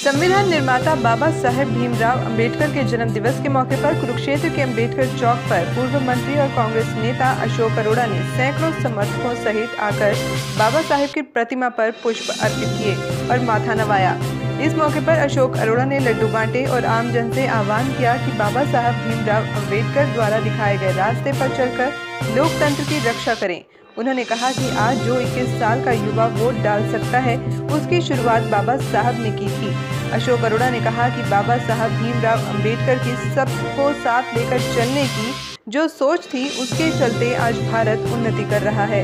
संविधान निर्माता बाबा साहेब भीमराव अंबेडकर के जन्म दिवस के मौके पर कुरुक्षेत्र के अंबेडकर चौक पर पूर्व मंत्री और कांग्रेस नेता अशोक अरोड़ा ने सैकड़ों समर्थकों सहित आकर बाबा साहेब की प्रतिमा पर पुष्प अर्पित किए और माथा नवाया। इस मौके पर अशोक अरोड़ा ने लड्डू बांटे और आमजन से आह्वान किया कि बाबा साहेब भीमराव अंबेडकर द्वारा दिखाए गए रास्ते पर चलकर लोकतंत्र की रक्षा करें। उन्होंने कहा कि आज जो 21 साल का युवा वोट डाल सकता है, उसकी शुरुआत बाबा साहब ने की थी। अशोक अरोड़ा ने कहा कि बाबा साहब भीमराव अंबेडकर की सबको साथ लेकर चलने की जो सोच थी, उसके चलते आज भारत उन्नति कर रहा है।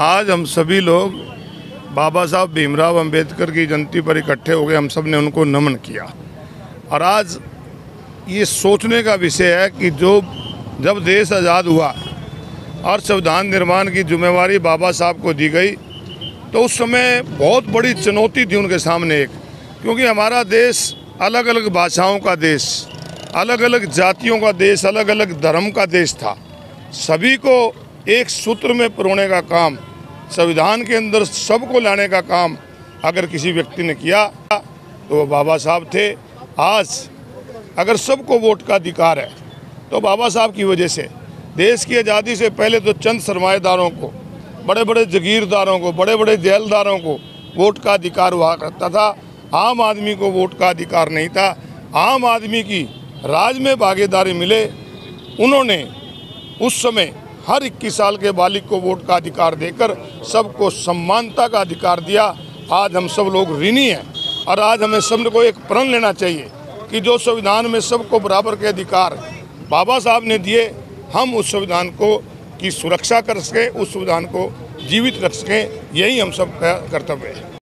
आज हम सभी लोग बाबा साहब भीमराव अंबेडकर की जयंती पर इकट्ठे हो गए। हम सब ने उनको नमन किया और आज ये सोचने का विषय है कि जब देश आज़ाद हुआ और संविधान निर्माण की जिम्मेवारी बाबा साहब को दी गई, तो उस समय बहुत बड़ी चुनौती थी उनके सामने एक, क्योंकि हमारा देश अलग अलग भाषाओं का देश, अलग अलग जातियों का देश, अलग अलग धर्म का देश था। सभी को एक सूत्र में पिरोने का काम, संविधान के अंदर सबको लाने का काम अगर किसी व्यक्ति ने किया तो वो बाबा साहब थे। आज अगर सबको वोट का अधिकार है तो बाबा साहब की वजह से देश की आज़ादी से पहले तो चंद सरमाएदारों को, बड़े बड़े जागीरदारों को, बड़े बड़े जेलदारों को वोट का अधिकार हुआ करता था। आम आदमी को वोट का अधिकार नहीं था। आम आदमी की राज में भागीदारी मिले, उन्होंने उस समय हर 21 साल के बालिग को वोट का अधिकार देकर सबको समानता का अधिकार दिया। आज हम सब लोग ऋणी हैं और आज हमें सबको एक प्रण लेना चाहिए कि जो संविधान में सबको बराबर के अधिकार बाबा साहब ने दिए, हम उस संविधान को की सुरक्षा कर सकें, उस संविधान को जीवित रख सकें। यही हम सब का कर्तव्य है।